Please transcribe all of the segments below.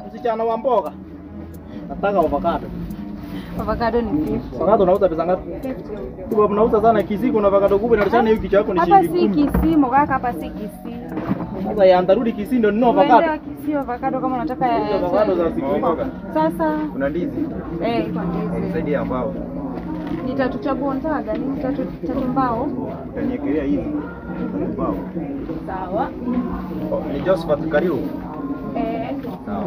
msichana wa mboga. Nataka avocado. Avocado ni 50. Avocado unauza pesa ngapi? 50. Kwa mnauza sana Kisii kuna avocado kubwa na chana hiyo kichwa yako ni shilingi 10. Hapa si Kisii, mgaka hapa si Kisii. Sasa ya ndarudi Kisii ndio ninunue avocado. Ndio Kisii avocado kama unataka ya avocado za siku. Sasa kuna ndizi. Iko ndizi. Zaidi ya mbao. Nitatuchagua ntaga ni tatu mbao. Utanyekelea hizi. Mbao. Sawa. Ni Josephat karibu. Sawa.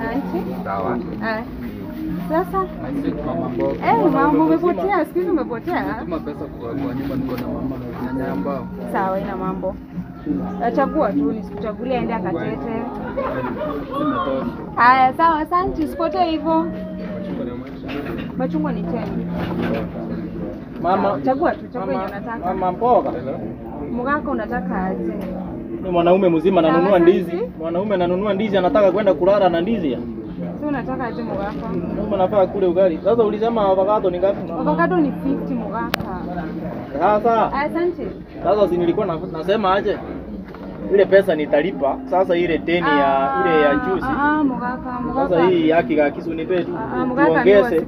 Asante. Sawa. Sasa mama umepotea, siku hizi umepotea. Tuma pesa kwa nyumba, niko na mama na nyanya ambao. Sawa, ina mambo. Achagua tu, nisikuchagulia ende akatete. Haya, sawa, asante, usipotee hivyo. Machungwa ni 10. Mama, chagua tu, chagua yenye unataka. Mama mboga. Mgaka unataka aje? Ni mwanaume mzima ananunua ndizi. Mwanaume ananunua ndizi anataka kwenda kulala na ndizi ya. Sio unataka aje mgaka? Mama nafaa kule ugali. Sasa ulisema avocado ni ngapi? Avocado ni 50 mgaka. Sasa. Asante. Sasa si nilikuwa nasema aje? Ile pesa nitalipa. Sasa ile deni ya juzi. Mgaka. Sasa hii haki ya kisu nipe tu.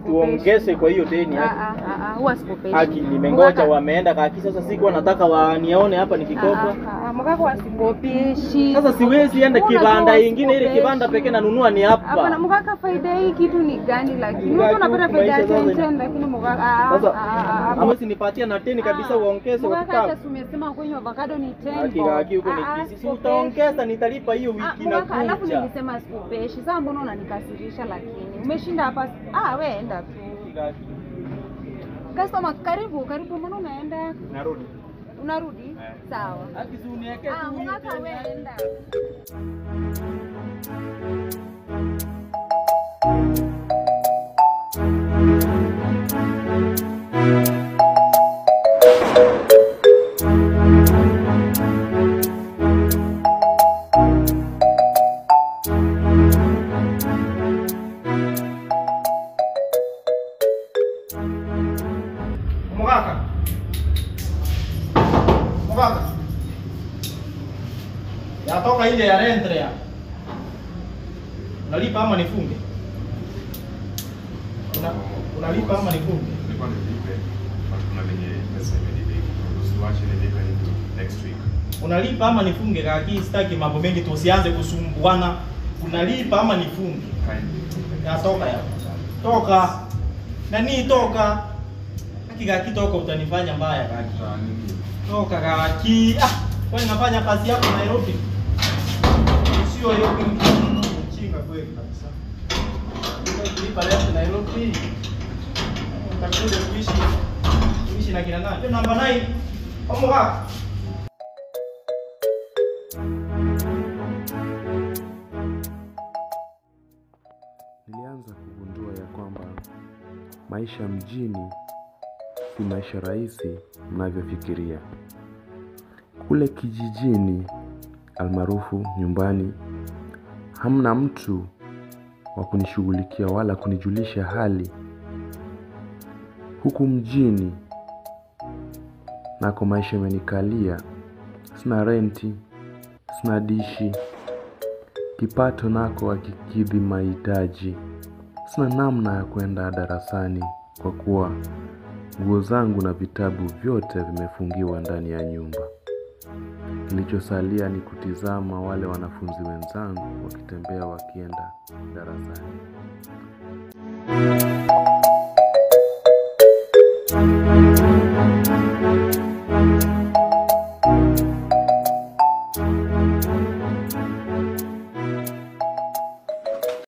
Tuongeze kwa hiyo deni haki. Huwa sikupeshi. Haki nimengoja wameenda kaki sasa siku nataka wanione hapa nikikopa. Mgaka wasikopeshi. Sasa siwezi enda kibanda kingine ile kibanda pekee nanunua ni hapa. Hapana mgaka, faida hii kitu ni gani lakini? Mtu anapata faida ya 10 lakini mgaka sasa hamwezi nipatia na 10 kabisa uongeze kwa kitabu. Mgaka tumesema kwenye avocado ni 10. Haki huko ni kisi. Utaongeza nitalipa hiyo wiki na kuja. Alafu nilisema sikupeshi. Sasa mbona unanikasirisha lakini? Umeshinda hapa. Wewe enda tu. Customer karibu, mbona unaenda? Narudi. Unarudi? Sawa. Haki si uniweke tu. Mgaka wewe enda. Mgaka. Yatoka ile ya rentre ya. Unalipa ama nifunge? Unalipa ama nifunge? Nilikuwa nilipe. Kuna lenye pesa imelipika. Usiwache nilipe next week. Unalipa ama nifunge kaki sitaki mambo mengi tusianze kusumbuana. Unalipa ama nifunge? Yatoka ya. Toka. Nani toka? Kaki toka utanifanya mbaya kaki. Toka kaki. Kwani nafanya kazi yako Nairobi? Sio hiyo mchinga kweli kabisa. Nilipa leo Nairobi. Utakuja kuishi na kina nani? Namba 9. Omoga. Nilianza kugundua ya kwamba maisha mjini si maisha rahisi mnavyofikiria. Kule kijijini almaarufu nyumbani, hamna mtu wa kunishughulikia wala kunijulisha hali. Huku mjini nako maisha imenikalia. Sina renti, sina dishi, kipato nako hakikidhi mahitaji. Sina namna ya kwenda darasani kwa kuwa nguo zangu na vitabu vyote vimefungiwa ndani ya nyumba. Kilichosalia ni kutizama wale wanafunzi wenzangu wakitembea wakienda darasani.